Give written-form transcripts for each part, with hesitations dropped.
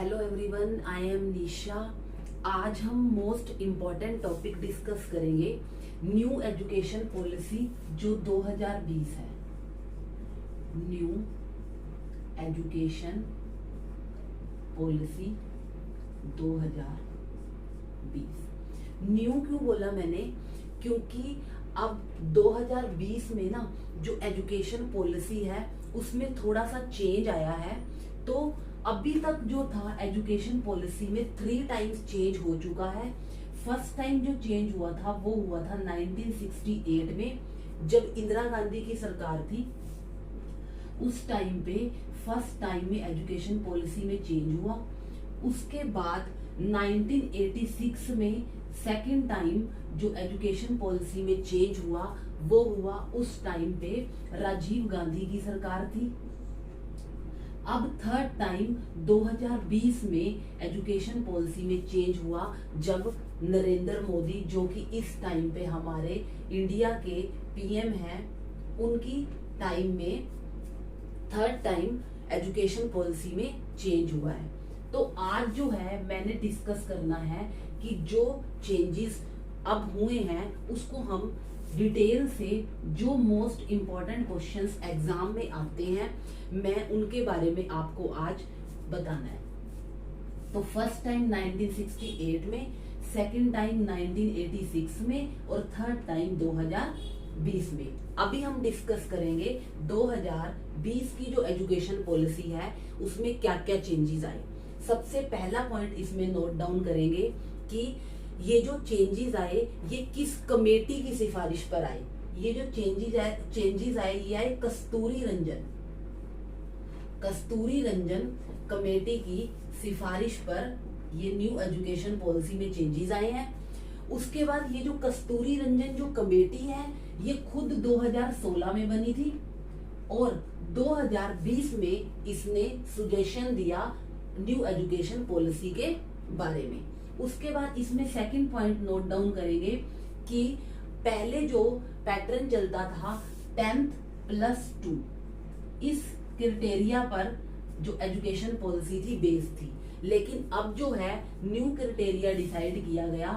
Hello everyone, I am निशा। आज हम most important topic discuss करेंगे, न्यू एजुकेशन पॉलिसी जो 2020 है। New education policy 2020। न्यू क्यों बोला मैंने? क्योंकि अब 2020 में ना जो एजुकेशन पॉलिसी है उसमें थोड़ा सा चेंज आया है। तो अभी तक जो था एजुकेशन पॉलिसी में 3 टाइम्स चेंज हो चुका है। फर्स्ट टाइम जो चेंज हुआ था वो हुआ था 1968 में, जब इंदिरा गांधी की सरकार थी। उस टाइम पे फर्स्ट टाइम में एजुकेशन पॉलिसी में चेंज हुआ। उसके बाद 1986 में सेकेंड टाइम जो एजुकेशन पॉलिसी में चेंज हुआ वो हुआ उस टाइम पे राजीव गांधी की सरकार थी। अब थर्ड टाइम 2020 में एजुकेशन पॉलिसी में चेंज हुआ जब नरेंद्र मोदी, जो कि इस टाइम पे हमारे इंडिया के पीएम हैं, उनकी टाइम में थर्ड टाइम एजुकेशन पॉलिसी में चेंज हुआ है। तो आज जो है मैंने डिस्कस करना है कि जो चेंजेस अब हुए हैं उसको हम डिटेल से, जो मोस्ट इम्पॉर्टेंट क्वेश्चंस एग्जाम में आते हैं, मैं उनके बारे में आपको आज बताना है। तो फर्स्ट टाइम 1968 में, सेकंड टाइम 1986 में और थर्ड टाइम 2020 में। अभी हम डिस्कस करेंगे 2020 की जो एजुकेशन पॉलिसी है उसमें क्या क्या चेंजेस आए। सबसे पहला पॉइंट इसमें नोट डाउन करेंगे कि ये जो चेंजेस आए ये किस कमेटी की सिफारिश पर आए। ये जो चेंजेस आए ये आए कस्तूरी रंजन कमेटी की सिफारिश पर ये न्यू एजुकेशन पॉलिसी में चेंजेस आए हैं। उसके बाद ये जो कस्तूरी रंजन जो कमेटी है ये खुद 2016 में बनी थी और 2020 में इसने सुजेशन दिया न्यू एजुकेशन पॉलिसी के बारे में। उसके बाद इसमें सेकंड पॉइंट नोट डाउन करेंगे कि पहले जो पैटर्न चलता था 10th + 2, इस क्राइटेरिया पर जो एजुकेशन पॉलिसी थी बेस थी। लेकिन अब जो है न्यू क्राइटेरिया डिसाइड किया गया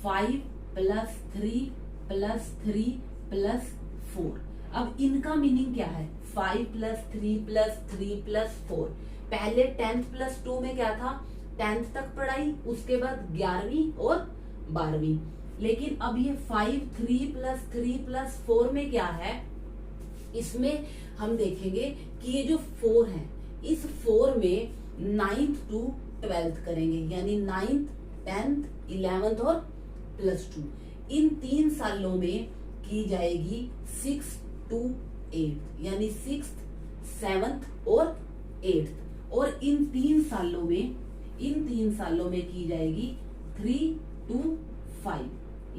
5 + 3 + 3 + 4। अब इनका मीनिंग क्या है? 5 + 3 + 3 + 4। पहले 10th + 2 में क्या था? 10th तक पढ़ाई, उसके बाद 11वीं और 12वीं। लेकिन अब ये 5 3 + 3 + 4 में क्या है? इसमें हम देखेंगे कि ये जो 4 है, इस 4 में 9th to 12th करेंगे, यानी 9th, 10th, 11th और +2। इन 3 सालों में की जाएगी 6 to 8, यानी 6th, 7th और 8th। और इन 3 सालों में की जाएगी 3 to 5,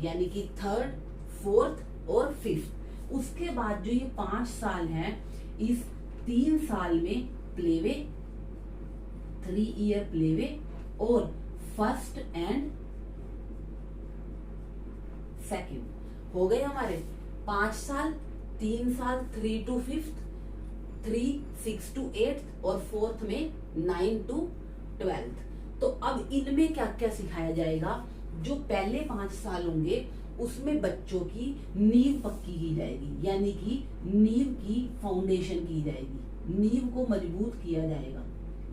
यानी कि 3rd, 4th और 5th। उसके बाद जो ये 5 साल हैं, इस 3 साल में प्लेवे, 3 ईयर प्लेवे और फर्स्ट एंड सेकंड हो गए हमारे 5 साल, 3 साल 3 to 5th, 3 6 to 8th और 4th में 9 to 12th। तो अब इनमें क्या क्या सिखाया जाएगा? जो पहले 5 साल होंगे उसमें बच्चों की नींव पक्की की जाएगी, यानी कि नींव की फाउंडेशन की जाएगी, नींव को मजबूत किया जाएगा।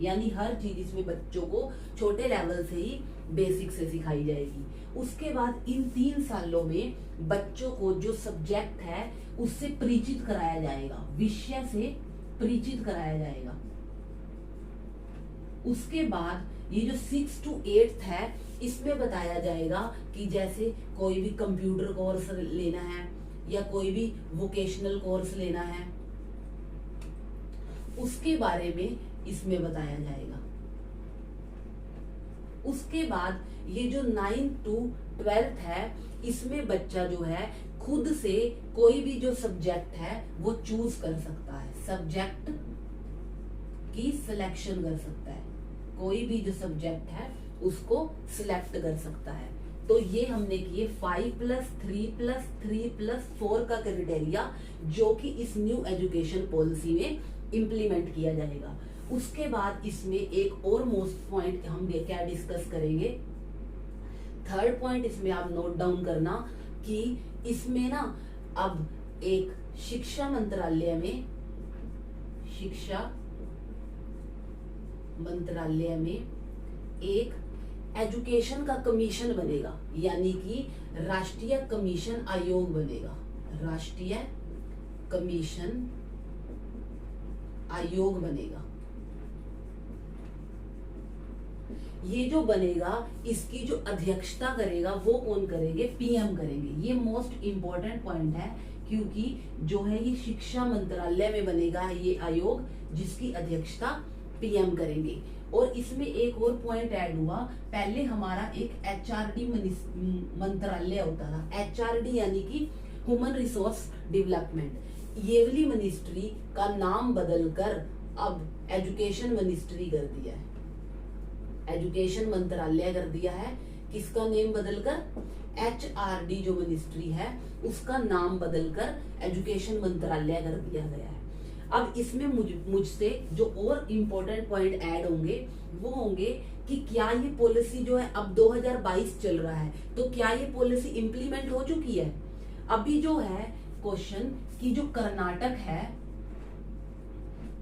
यानी हर चीज इसमें बच्चों को छोटे लेवल से ही बेसिक से सिखाई जाएगी। उसके बाद इन 3 सालों में बच्चों को जो सब्जेक्ट है उससे परिचित कराया जाएगा, विषय से परिचित कराया जाएगा। उसके बाद ये जो 6 to 8th है इसमें बताया जाएगा कि जैसे कोई भी कंप्यूटर कोर्स लेना है या कोई भी वोकेशनल कोर्स लेना है, उसके बारे में इसमें बताया जाएगा। उसके बाद ये जो 9th to 12th है इसमें बच्चा जो है खुद से कोई भी जो सब्जेक्ट है वो चूज कर सकता है, सब्जेक्ट की सिलेक्शन कर सकता है, कोई भी जो सब्जेक्ट है उसको सिलेक्ट कर सकता है। तो ये हमने किए 5 + 3 + 3 + 4 का क्राइटेरिया, जो कि इस न्यू एजुकेशन पॉलिसी में इंप्लीमेंट किया जाएगा। उसके बाद इसमें एक और मोस्ट पॉइंट हम क्या डिस्कस करेंगे, थर्ड पॉइंट इसमें आप नोट डाउन करना कि इसमें ना अब एक शिक्षा मंत्रालय में एक एजुकेशन का कमीशन बनेगा, यानी कि राष्ट्रीय कमीशन आयोग बनेगा, राष्ट्रीय कमीशन आयोग बनेगा। ये जो बनेगा इसकी जो अध्यक्षता करेगा वो कौन करेंगे, पीएम करेंगे। ये मोस्ट इंपॉर्टेंट पॉइंट है क्योंकि जो है ये शिक्षा मंत्रालय में बनेगा ये आयोग, जिसकी अध्यक्षता पीएम करेंगे। और इसमें एक और पॉइंट ऐड हुआ, पहले हमारा एक एचआरडी मंत्रालय होता था, एचआरडी यानी कि ह्यूमन रिसोर्स डेवलपमेंट। ये वाली मिनिस्ट्री का नाम बदलकर अब एजुकेशन मिनिस्ट्री कर दिया है, एजुकेशन मंत्रालय कर दिया है। किसका नेम बदलकर, एचआरडी जो मिनिस्ट्री है उसका नाम बदलकर एजुकेशन मंत्रालय कर दिया गया है। अब इसमें मुझसे जो और इम्पोर्टेंट पॉइंट ऐड होंगे वो होंगे कि क्या ये पॉलिसी जो है अब 2022 चल रहा है, तो क्या ये पॉलिसी इंप्लीमेंट हो चुकी है। अभी जो है क्वेश्चन कि जो कर्नाटक है,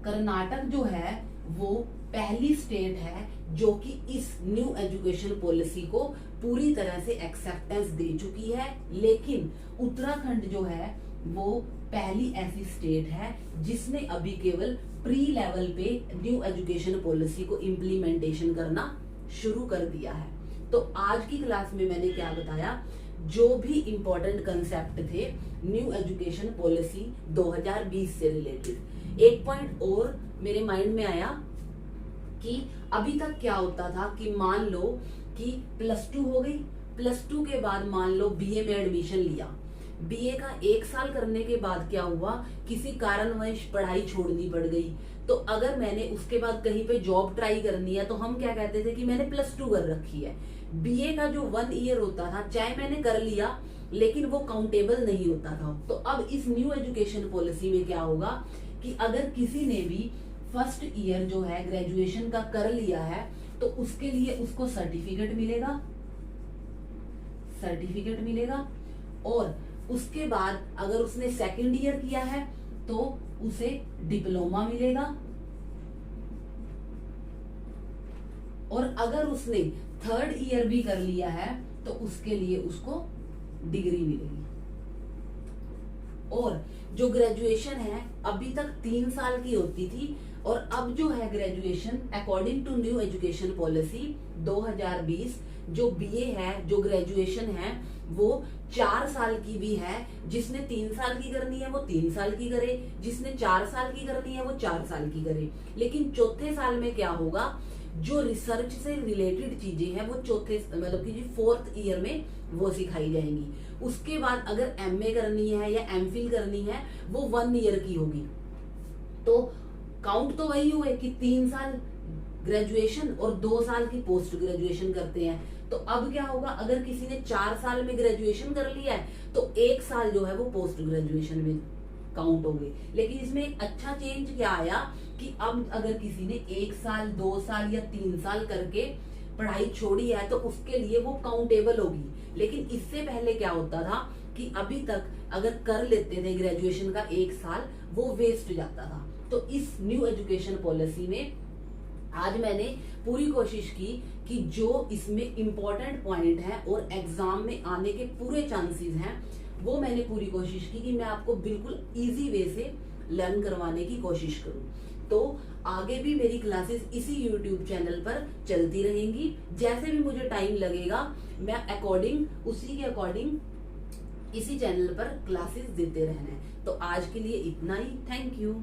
कर्नाटक जो है वो पहली स्टेट है जो कि इस न्यू एजुकेशन पॉलिसी को पूरी तरह से एक्सेप्टेंस दे चुकी है, लेकिन उत्तराखंड जो है वो पहली ऐसी स्टेट है जिसने अभी केवल प्री लेवल पे न्यू एजुकेशन पॉलिसी को इम्प्लीमेंटेशन करना शुरू कर दिया है। तो आज की क्लास में मैंने क्या बताया, जो भी इंपॉर्टेंट कंसेप्ट थे न्यू एजुकेशन पॉलिसी 2020 से रिलेटेड। एक पॉइंट और मेरे माइंड में आया कि अभी तक क्या होता था कि मान लो कि +2 हो गई, +2 के बाद मान लो बीए में एडमिशन लिया, बीए का 1 साल करने के बाद क्या हुआ, किसी कारणवश पढ़ाई छोड़नी पड़ गई, तो अगर मैंने उसके बाद कहीं पे जॉब ट्राई करनी है तो हम क्या कहते थे कि मैंने +2 कर रखी है। बीए का जो 1 ईयर होता था, चाहे मैंने कर लिया लेकिन वो काउंटेबल नहीं होता था। तो अब इस न्यू एजुकेशन पॉलिसी में क्या होगा कि अगर किसी ने भी फर्स्ट ईयर जो है ग्रेजुएशन का कर लिया है तो उसके लिए उसको सर्टिफिकेट मिलेगा, और उसके बाद अगर उसने सेकंड ईयर किया है तो उसे डिप्लोमा मिलेगा, और अगर उसने थर्ड ईयर भी कर लिया है तो उसके लिए उसको डिग्री मिलेगी। और जो ग्रेजुएशन है अभी तक 3 साल की होती थी, और अब जो है graduation according to new education policy 2020 जो बीए है, जो ग्रेजुएशन है वो 4 साल की भी है। जिसने 3 साल की करनी है वो 3 साल की करे, जिसने 4 साल की करनी है वो 4 साल की करे। लेकिन चौथे साल में क्या होगा, जो रिसर्च से रिलेटेड चीजें हैं वो चौथे मतलब कि 4th ईयर में वो सिखाई जाएंगी। उसके बाद अगर एमए करनी है या एमफिल करनी है वो 1 ईयर की होगी। तो काउंट तो वही हुए कि 3 साल ग्रेजुएशन और 2 साल की पोस्ट ग्रेजुएशन करते हैं। तो अब क्या होगा, अगर किसी ने 4 साल में ग्रेजुएशन कर लिया है तो 1 साल जो है वो पोस्ट ग्रेजुएशन में काउंट होंगे। लेकिन इसमें एक अच्छा चेंज क्या आया कि अब अगर किसी ने 1 साल 2 साल या 3 साल करके पढ़ाई छोड़ी है तो उसके लिए वो काउंटेबल होगी। लेकिन इससे पहले क्या होता था कि अभी तक अगर कर लेते थे ग्रेजुएशन का 1 साल वो वेस्ट जाता था। तो इस न्यू एजुकेशन पॉलिसी में आज मैंने पूरी कोशिश की कि जो इसमें इम्पोर्टेंट पॉइंट है और एग्जाम में आने के पूरे चांसेस हैं वो मैंने पूरी कोशिश की कि मैं आपको बिल्कुल इजी वे से लर्न करवाने की कोशिश करूं। तो आगे भी मेरी क्लासेस इसी YouTube चैनल पर चलती रहेंगी। जैसे भी मुझे टाइम लगेगा मैं उसी के अकॉर्डिंग इसी चैनल पर क्लासेस देते रहना है। तो आज के लिए इतना ही। Thank you.